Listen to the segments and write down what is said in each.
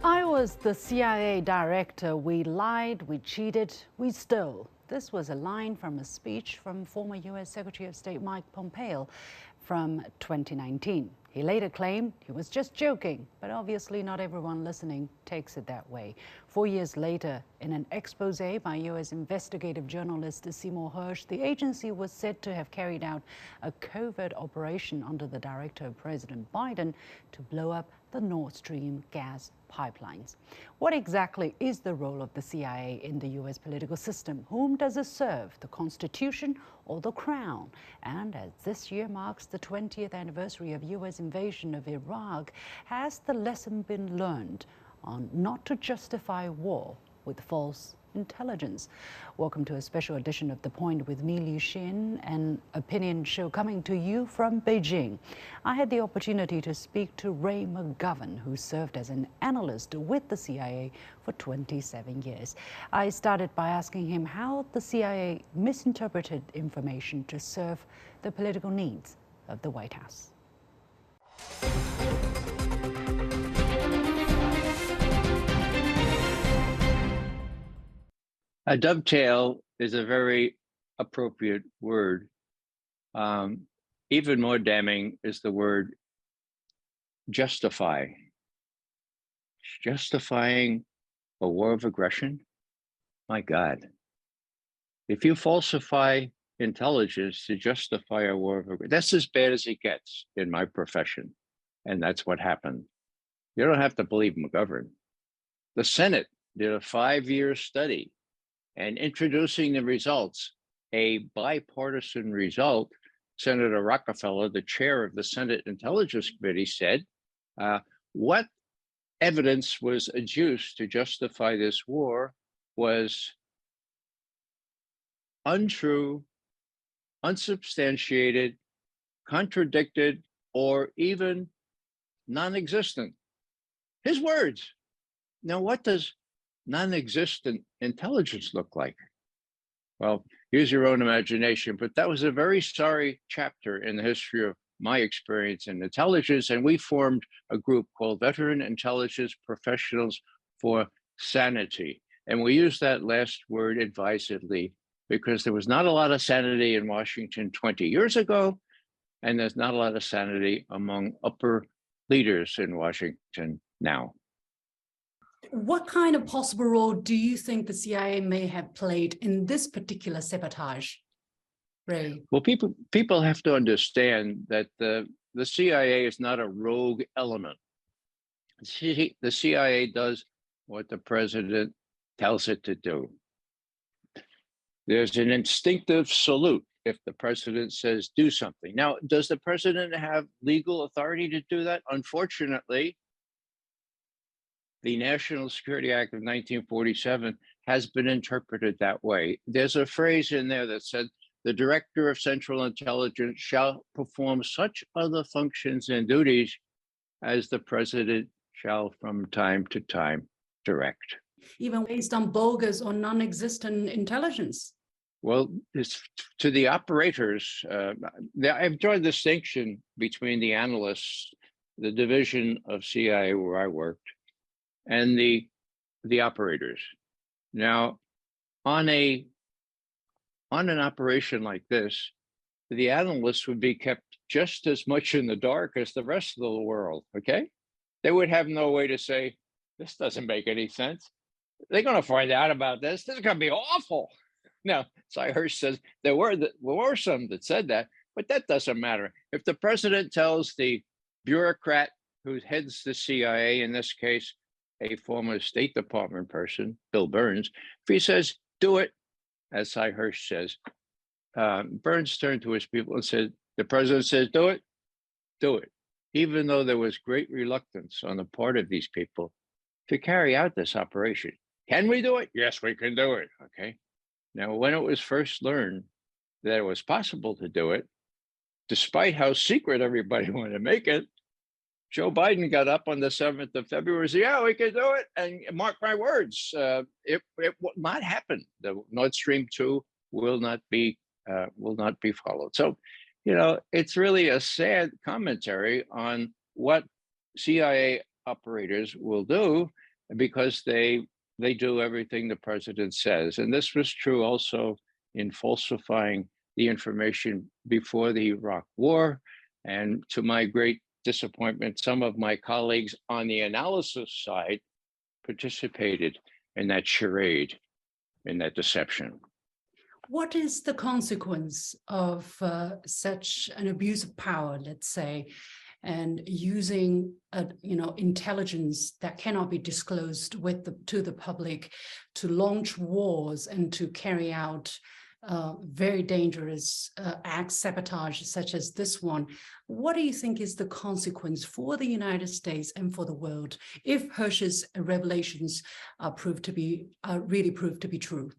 I was the CIA director. We lied, we cheated, we stole. This was a line from a speech from former U.S. Secretary of State Mike Pompeo from 2019. He later claimed he was just joking, but obviously not everyone listening takes it that way. 4 years later, in an expose by U.S. investigative journalist Seymour Hersh, the agency was said to have carried out a covert operation under the director of President Biden to blow up the Nord Stream gas pipelines. What exactly is the role of the CIA in the U.S. political system? Whom does it serve, the Constitution or the Crown? And as this year marks the 20th anniversary of U.S. invasion of Iraq, has the lesson been learned on not to justify war with false intelligence? Welcome to a special edition of The Point with me, Liu Xin, an opinion show coming to you from Beijing. I had the opportunity to speak to Ray McGovern, who served as an analyst with the CIA for 27 years. I started by asking him how the CIA misinterpreted information to serve the political needs of the White House. A dovetail is a very appropriate word. Even more damning is the word justify. Justifying a war of aggression? My God. If you falsify intelligence to justify a war of aggression, that's as bad as it gets in my profession. And that's what happened. You don't have to believe McGovern. The Senate did a 5-year study, and introducing the results, a bipartisan result, Senator Rockefeller, the chair of the Senate Intelligence Committee, said, what evidence was adduced to justify this war was untrue, unsubstantiated, contradicted, or even non-existent. His words. Now, what does non-existent intelligence look like? Well, use your own imagination, but that was a very sorry chapter in the history of my experience in intelligence, and we formed a group called Veteran Intelligence Professionals for Sanity. And we used that last word advisedly because there was not a lot of sanity in Washington 20 years ago, and there's not a lot of sanity among upper leaders in Washington now. What kind of possible role do you think the CIA may have played in this particular sabotage, Ray? Well, people have to understand that the CIA is not a rogue element. The CIA does what the president tells it to do. There's an instinctive salute if the president says do something. Now, does the president have legal authority to do that? Unfortunately, the National Security Act of 1947 has been interpreted that way. There's a phrase in there that said, the Director of Central Intelligence shall perform such other functions and duties as the President shall from time to time direct. Even based on bogus or non-existent intelligence? Well, it's to the operators. I've drawn a distinction between the analysts, the division of CIA where I worked, and the operators. Now, on an operation like this, the analysts would be kept just as much in the dark as the rest of the world, okay? They would have no way to say, this doesn't make any sense. They're gonna find out about this. This is gonna be awful. Now, CIA Hersh says there were some that said that, but that doesn't matter. If the president tells the bureaucrat who heads the CIA, in this case, a former State Department person, Bill Burns, if he says, do it, as CIA Hersh says, Burns turned to his people and said, the president says, do it, even though there was great reluctance on the part of these people to carry out this operation. Can we do it? Yes, we can do it, okay? Now, when it was first learned that it was possible to do it, despite how secret everybody wanted to make it, Joe Biden got up on the 7th of February and said, yeah, we can do it. And mark my words, it will not happen. The Nord Stream 2 will not be followed. So, you know, it's really a sad commentary on what CIA operators will do because they do everything the president says. And this was true also in falsifying the information before the Iraq War. And to my great disappointment, some of my colleagues on the analysis side participated in that charade, in that deception. What is the consequence of such an abuse of power, let's say, and using intelligence that cannot be disclosed to the public to launch wars and to carry out very dangerous acts, sabotage such as this one? What do you think is the consequence for the United States and for the world if Hersh's revelations are really proved to be true?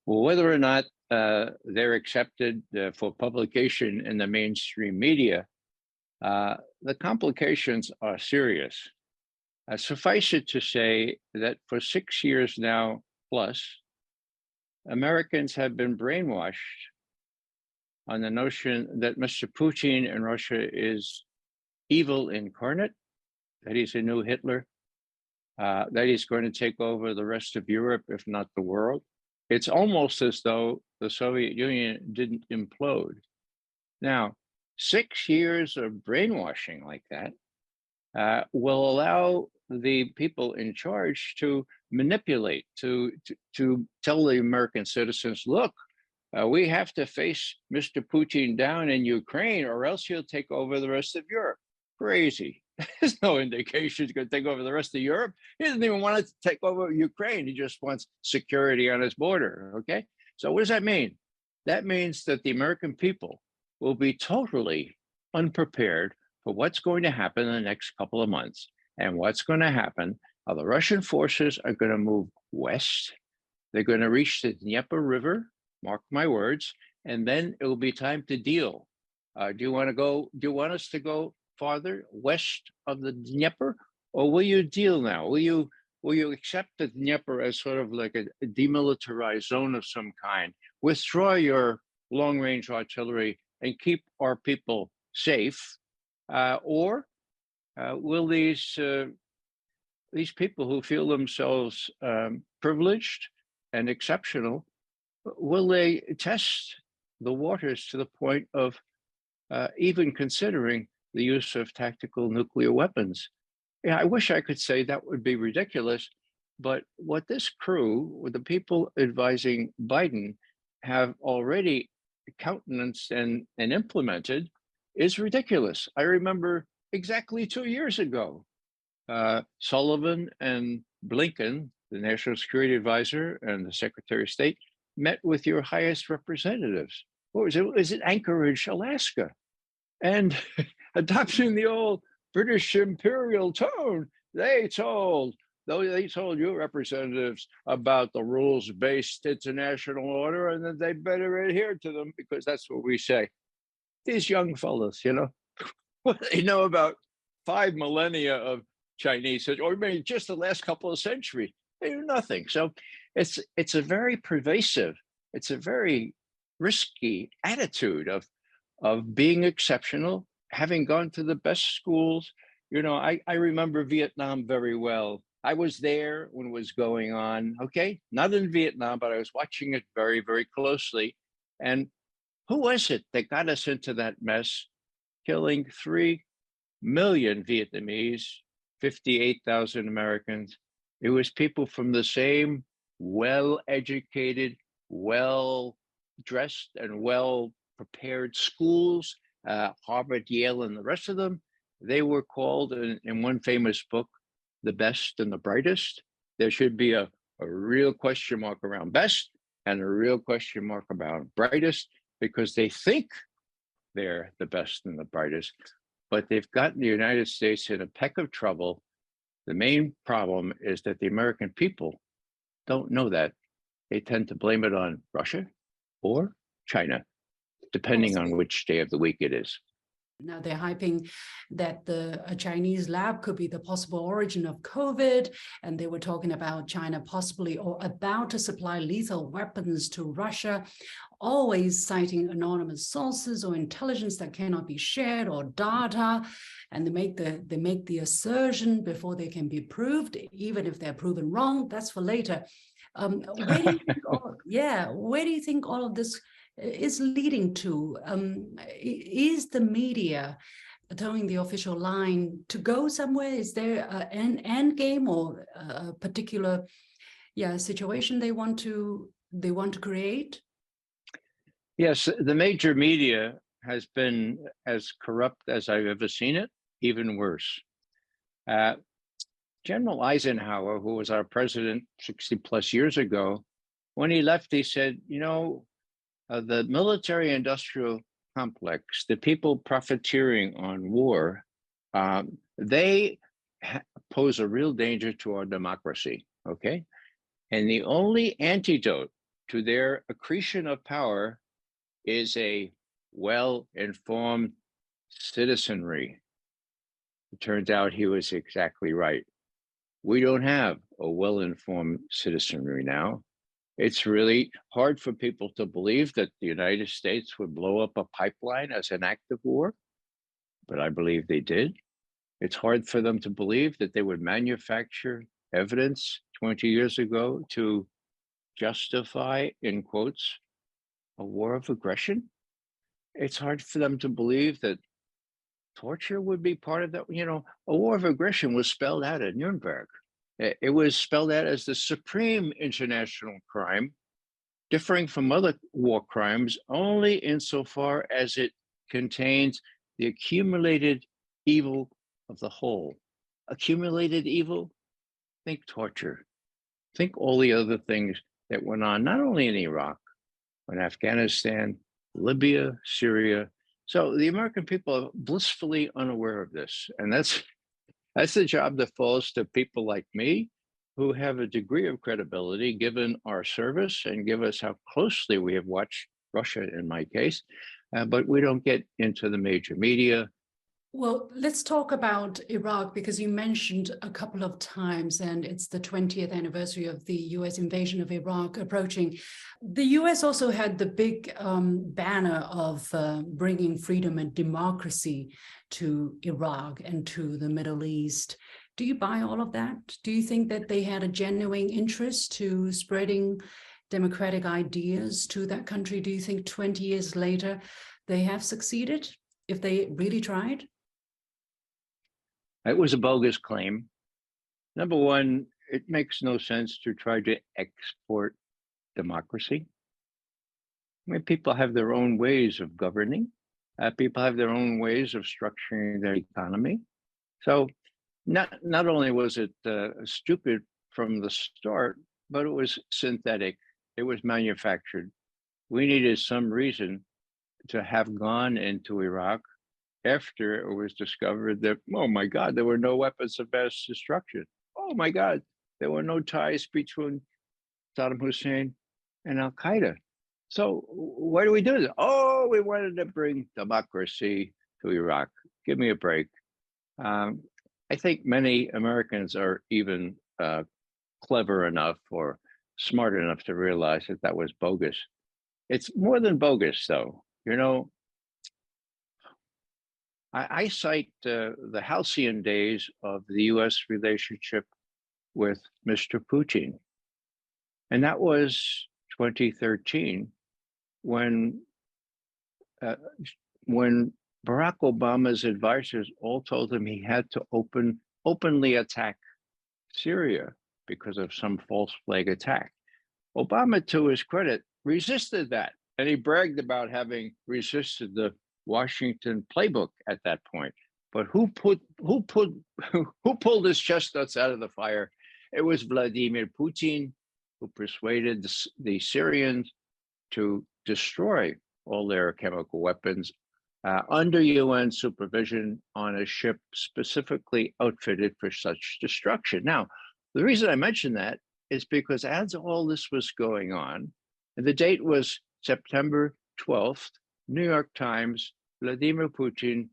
Well, whether or not they're accepted for publication in the mainstream media, the complications are serious. Suffice it to say that for 6 years now plus, Americans have been brainwashed on the notion that Mr. Putin in Russia is evil incarnate, that he's a new Hitler, that he's going to take over the rest of Europe, if not the world. It's almost as though the Soviet Union didn't implode. Now, 6 years of brainwashing like that will allow the people in charge to manipulate, to tell the American citizens, look, we have to face Mr. Putin down in Ukraine or else he'll take over the rest of Europe. Crazy. There's no indication he's going to take over the rest of Europe. He doesn't even want to take over Ukraine. He just wants security on his border, okay? So what does that mean? That means that the American people will be totally unprepared for what's going to happen in the next couple of months. And what's going to happen are the Russian forces are going to move west. They're going to reach the Dnieper River, mark my words, and then it will be time to deal. Do you want us to go farther west of the Dnieper, or will you deal now? Will you accept the Dnieper as sort of like a demilitarized zone of some kind? Withdraw your long-range artillery and keep our people safe, or will these people who feel themselves privileged and exceptional, will they test the waters to the point of even considering the use of tactical nuclear weapons? Yeah, I wish I could say that would be ridiculous, but what this crew, the people advising Biden, have already countenanced and implemented is ridiculous. I remember exactly 2 years ago, Sullivan and Blinken, the National Security Advisor and the Secretary of State, met with your highest representatives. What was it? Was it Anchorage, Alaska? And adopting the old British imperial tone, they told your representatives about the rules-based international order and that they better adhere to them because that's what we say. These young fellas, what they know about 5 millennia of Chinese, or maybe just the last couple of centuries, they do nothing. So it's a very pervasive, it's a very risky attitude of being exceptional, having gone to the best schools. I remember Vietnam very well. I was there when it was going on, okay? Not in Vietnam, but I was watching it very, very closely. And who was it that got us into that mess, killing 3 million Vietnamese, 58,000 Americans? It was people from the same well-educated, well-dressed, and well-prepared schools, Harvard, Yale, and the rest of them. They were called in one famous book, the best and the brightest. There should be a real question mark around best and a real question mark about brightest, because they think they're the best and the brightest, but they've gotten the United States in a peck of trouble. The main problem is that the American people don't know that. They tend to blame it on Russia or China, depending on which day of the week it is. Now they're hyping that a Chinese lab could be the possible origin of COVID. And they were talking about China possibly or about to supply lethal weapons to Russia, always citing anonymous sources or intelligence that cannot be shared or data. And they make the assertion before they can be proved, even if they're proven wrong. That's for later. Where do you think where do you think all of this is leading to? Is the media towing the official line to go somewhere? Is there an end game or a particular situation they want to create? Yes, the major media has been as corrupt as I've ever seen it, even worse. General Eisenhower, who was our president 60 plus years ago, when he left, he said, the military industrial complex, the people profiteering on war, they pose a real danger to our democracy, okay? And the only antidote to their accretion of power is a well-informed citizenry. It turns out he was exactly right. We don't have a well-informed citizenry now. It's really hard for people to believe that the United States would blow up a pipeline as an act of war, but I believe they did. It's hard for them to believe that they would manufacture evidence 20 years ago to justify, in quotes, a war of aggression. It's hard for them to believe that torture would be part of that. A war of aggression was spelled out at Nuremberg. It was spelled out as the supreme international crime, differing from other war crimes only insofar as it contains the accumulated evil of the whole. Accumulated evil, think torture. Think all the other things that went on, not only in Iraq, but in Afghanistan, Libya, Syria. So the American people are blissfully unaware of this. And that's the job that falls to people like me, who have a degree of credibility given our service and give us how closely we have watched Russia in my case, but we don't get into the major media. Well, let's talk about Iraq, because you mentioned a couple of times, and it's the 20th anniversary of the US invasion of Iraq approaching. The US also had the big banner of bringing freedom and democracy to Iraq and to the Middle East. Do you buy all of that? Do you think that they had a genuine interest to spreading democratic ideas to that country? Do you think 20 years later they have succeeded if they really tried? It was a bogus claim. Number one, it makes no sense to try to export democracy. I mean, people have their own ways of governing. People have their own ways of structuring their economy. So not only was it stupid from the start, but it was synthetic. It was manufactured. We needed some reason to have gone into Iraq after it was discovered that, oh my God, there were no weapons of mass destruction. Oh my God, there were no ties between Saddam Hussein and Al Qaeda. So why do we do this? Oh, we wanted to bring democracy to Iraq. Give me a break. I think many Americans are even clever enough or smart enough to realize that that was bogus. It's more than bogus, though. I cite the halcyon days of the US relationship with Mr. Putin. And that was 2013 when Barack Obama's advisors all told him he had to openly attack Syria because of some false flag attack. Obama, to his credit, resisted that. And he bragged about having resisted the Washington playbook at that point. But who pulled his chestnuts out of the fire? It was Vladimir Putin, who persuaded the Syrians to destroy all their chemical weapons under UN supervision on a ship specifically outfitted for such destruction. Now, the reason I mention that is because as all this was going on, and the date was September 12th, New York Times, Vladimir Putin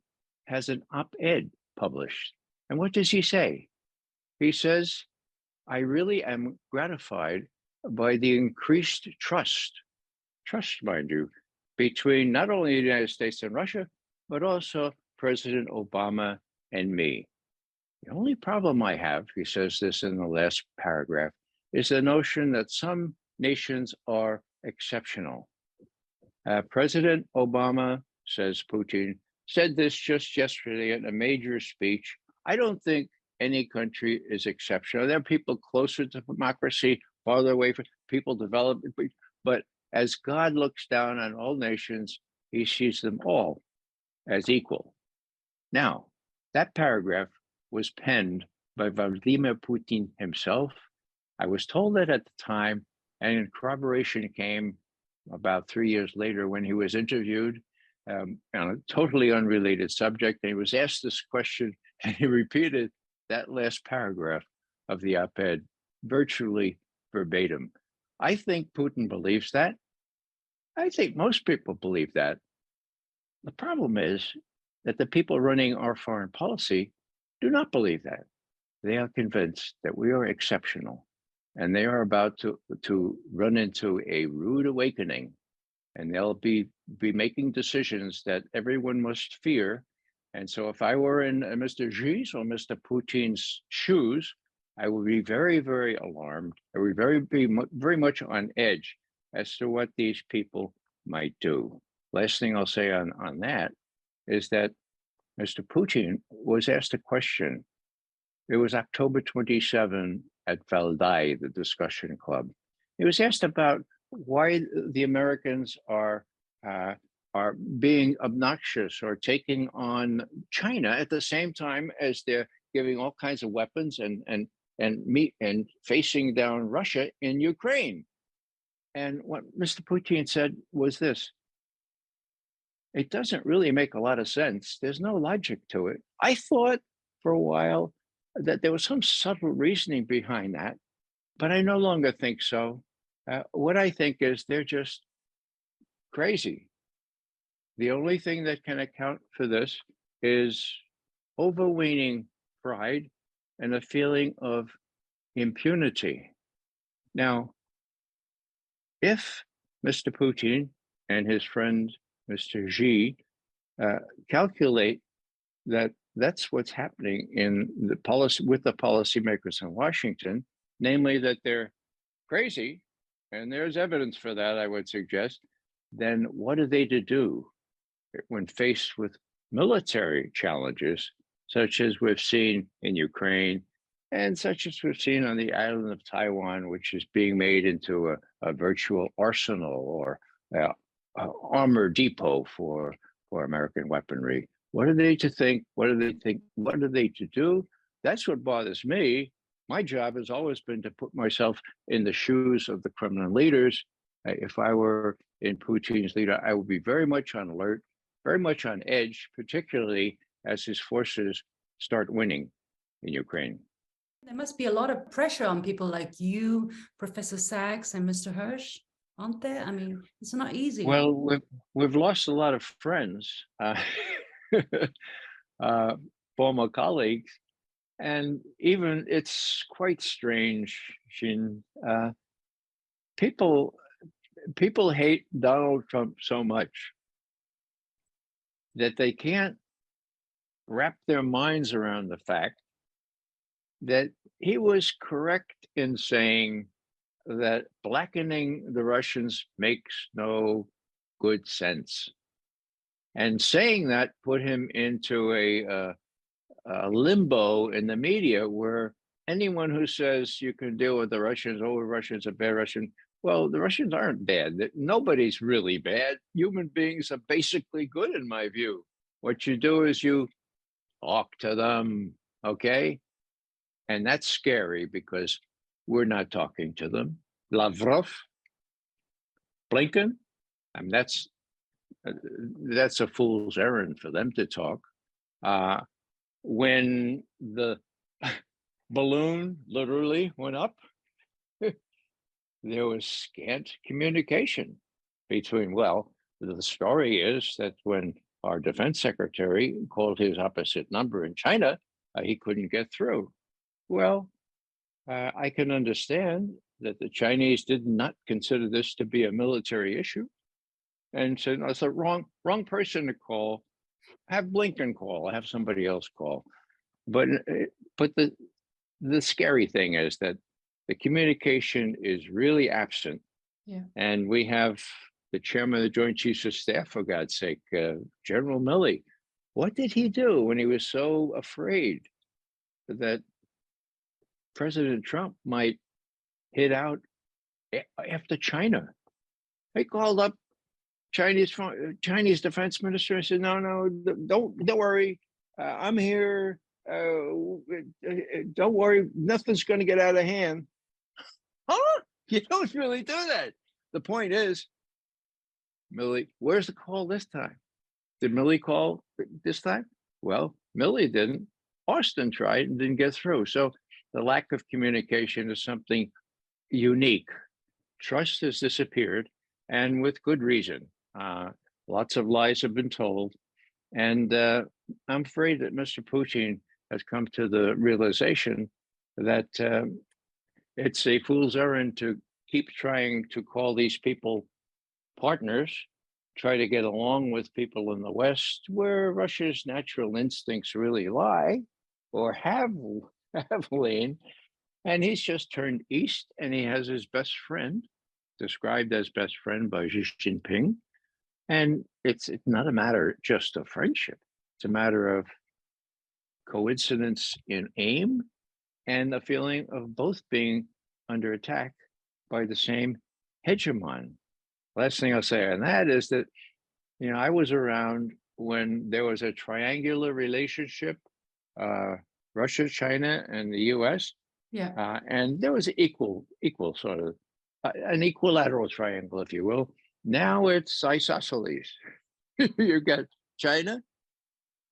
has an op-ed published. And what does he say? He says, I really am gratified by the increased trust, mind you, between not only the United States and Russia, but also President Obama and me. The only problem I have, he says this in the last paragraph, is the notion that some nations are exceptional. President Obama, says Putin, said this just yesterday in a major speech. I don't think any country is exceptional. There are people closer to democracy, farther away from people develop, but as God looks down on all nations, he sees them all as equal. Now, that paragraph was penned by Vladimir Putin himself. I was told that at the time, and corroboration came about 3 years later when he was interviewed on a totally unrelated subject. And he was asked this question, and he repeated that last paragraph of the op-ed virtually verbatim. I think Putin believes that. I think most people believe that. The problem is that the people running our foreign policy do not believe that. They are convinced that we are exceptional, and they are about to run into a rude awakening, and they'll be making decisions that everyone must fear. And so if I were in Mr. Xi's or Mr. Putin's shoes, I would be very, very alarmed. I would be very much on edge as to what these people might do. Last thing I'll say on that is that Mr. Putin was asked a question. It was October 27 at Valdai, the discussion club. He was asked about why the Americans are being obnoxious or taking on China at the same time as they're giving all kinds of weapons and facing down Russia in Ukraine. And what Mr. Putin said was this: it doesn't really make a lot of sense. There's no logic to it. I thought for a while that there was some subtle reasoning behind that, but I no longer think so. What I think is they're just crazy. The only thing that can account for this is overweening pride and a feeling of impunity. Now, if Mr. Putin and his friend, Mr. Xi, calculate that that's what's happening in the policy with the policymakers in Washington, namely that they're crazy, and there's evidence for that, I would suggest, then what are they to do when faced with military challenges, such as we've seen in Ukraine and such as we've seen on the island of Taiwan, which is being made into a virtual arsenal or armor depot for American weaponry? What are they to think? What do they think? What are they to do? That's what bothers me. My job has always been to put myself in the shoes of the Kremlin leaders. If I were in Putin's leader, I would be very much on alert, very much on edge, particularly as his forces start winning in Ukraine. There must be a lot of pressure on people like you, Professor Sachs, and Mr. Hersh, aren't there? I mean, it's not easy. Well, we've lost a lot of friends, former colleagues, and even it's quite strange, Xin. People hate Donald Trump so much that they can't wrap their minds around the fact that he was correct in saying that blackening the Russians makes no good sense. And saying that put him into a limbo in the media where anyone who says you can deal with the Russians, oh, Russians are bad, Russian. Well, the Russians aren't bad. Nobody's really bad. Human beings are basically good, in my view. What you do is you talk to them, okay? And that's scary because we're not talking to them. Lavrov, Blinken, I mean, that's a fool's errand for them to talk. When the balloon literally went up, there was scant communication between, well, the story is that when our defense secretary called his opposite number in China, he couldn't get through. Well, I can understand that the Chinese did not consider this to be a military issue, and said, "No, it's the wrong person to call. Have Blinken call. Have somebody else call." But the scary thing is that the communication is really absent. Yeah. And we have the chairman of the Joint Chiefs of Staff, for God's sake, General Milley. What did he do when he was so afraid that President Trump might hit out after China? He called up Chinese defense minister and said, "No, don't worry, I'm here. Don't worry, nothing's going to get out of hand." Huh? You don't really do that. The point is, Milley, where's the call this time? Did Milley call this time? Well, Milley didn't. Austin tried and didn't get through. So the lack of communication is something unique. Trust has disappeared, and with good reason. Lots of lies have been told. And I'm afraid that Mr. Putin has come to the realization that it's a fool's errand to keep trying to call these people partners, try to get along with people in the West, where Russia's natural instincts really lie or have lain. And he's just turned east, and he has his best friend, described as best friend by Xi Jinping. And it's not a matter just of friendship. It's a matter of coincidence in aim and the feeling of both being under attack by the same hegemon. Last thing I'll say on that is that, I was around when there was a triangular relationship, Russia, China, and the US. Yeah. And there was equal sort of, an equilateral triangle, if you will. Now it's isosceles. You've got China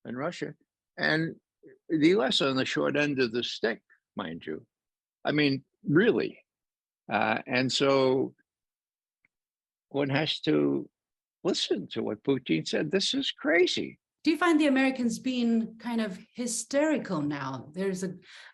and Russia, and the US on the short end of the stick, mind you. I mean, really. And so one has to listen to what Putin said. This is crazy. Do you find the Americans being kind of hysterical now? There's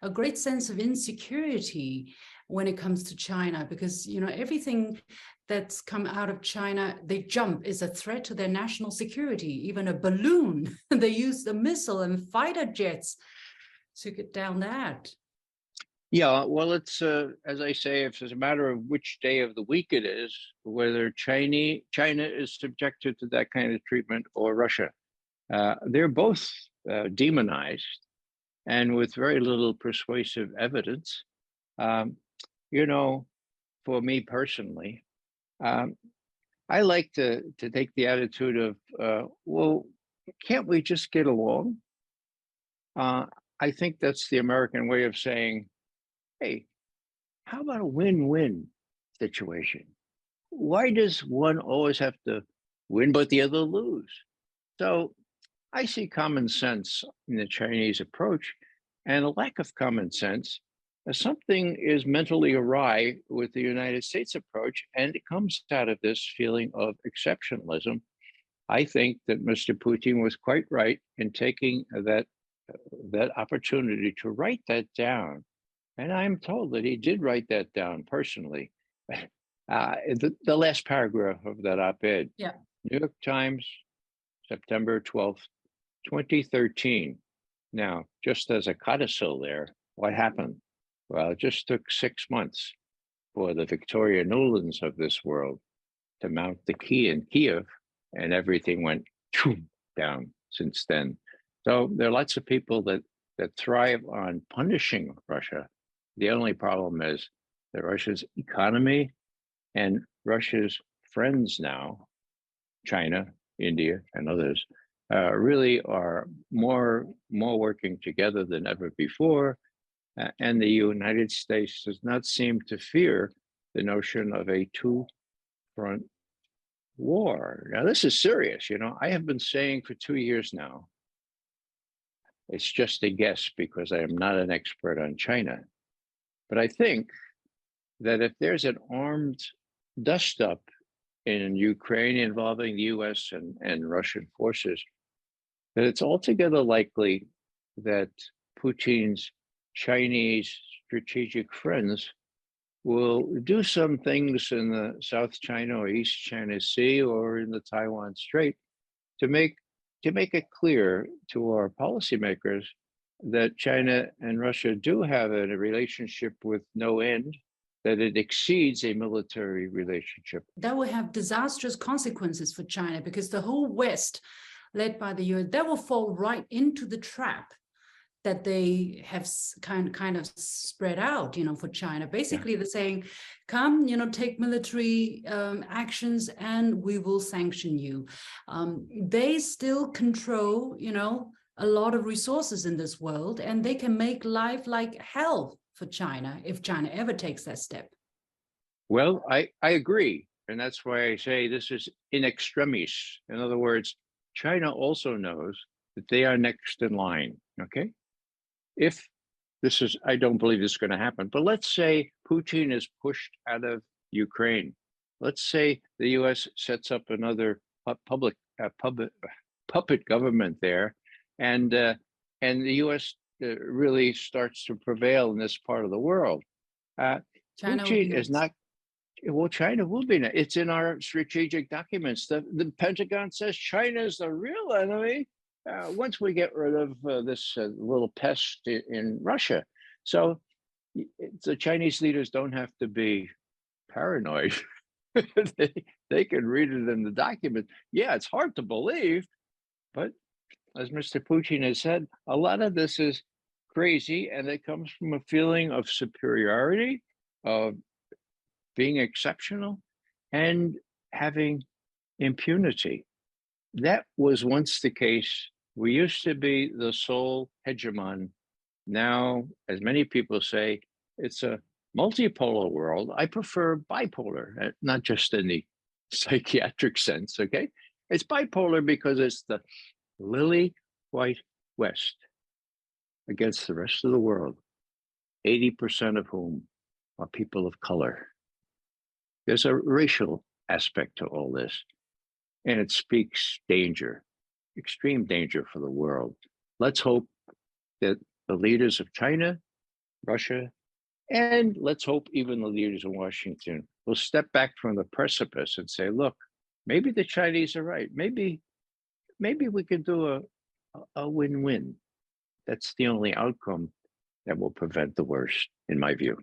a great sense of insecurity when it comes to China, because everything that's come out of China, they jump, is a threat to their national security. Even a balloon, they use the missile and fighter jets to get down that. Yeah, well, it's as I say, if it's a matter of which day of the week it is, whether China is subjected to that kind of treatment or Russia. They're both demonized, and with very little persuasive evidence. For me personally, I like to take the attitude of, well, can't we just get along? I think that's the American way of saying, hey, how about a win-win situation? Why does one always have to win but the other lose? So I see common sense in the Chinese approach, and a lack of common sense. Something is mentally awry with the United States approach, and it comes out of this feeling of exceptionalism. I think that Mr. Putin was quite right in taking that opportunity to write that down. And I'm told that he did write that down personally. The last paragraph of that op-ed. Yeah. New York Times, September 12th, 2013. Now, just as a codicil there, what happened? Well, it just took 6 months for the Victoria Nulands of this world to mount the key in Kiev, and everything went down since then. So there are lots of people that thrive on punishing Russia. The only problem is that Russia's economy and Russia's friends now, China, India, and others, really are more working together than ever before. And the United States does not seem to fear the notion of a two-front war. Now, this is serious. I have been saying for 2 years now, it's just a guess because I am not an expert on China. But I think that if there's an armed dust-up in Ukraine involving the US and Russian forces, that it's altogether likely that Putin's Chinese strategic friends will do some things in the South China or East China Sea or in the Taiwan Strait to make it clear to our policymakers that China and Russia do have a relationship with no end, that it exceeds a military relationship. That will have disastrous consequences for China, because the whole West, led by the US, that will fall right into the trap that they have kind of spread out, for China. Basically, they're saying, come, take military actions and we will sanction you. They still control, a lot of resources in this world, and they can make life like hell for China if China ever takes that step. Well, I agree. And that's why I say this is in extremis. In other words, China also knows that they are next in line, okay? If this is, I don't believe this is going to happen, but let's say Putin is pushed out of Ukraine. Let's say the US sets up another puppet government there, and the US really starts to prevail in this part of the world. Putin is not, well, China will be. It's in our strategic documents. The Pentagon says China is the real enemy once we get rid of this little pest in Russia. So the Chinese leaders don't have to be paranoid. they can read it in the document. Yeah, it's hard to believe, but as Mr. Putin has said, a lot of this is crazy, and it comes from a feeling of superiority, of being exceptional, and having impunity. That was once the case. We used to be the sole hegemon. Now, as many people say, it's a multipolar world. I prefer bipolar, not just in the psychiatric sense, okay? It's bipolar because it's the lily white West against the rest of the world, 80% of whom are people of color. There's a racial aspect to all this, and it speaks danger, extreme danger for the world. Let's hope that the leaders of China, Russia, and let's hope even the leaders in Washington will step back from the precipice and say, look, maybe the Chinese are right. Maybe we could do a win-win. That's the only outcome that will prevent the worst, in my view.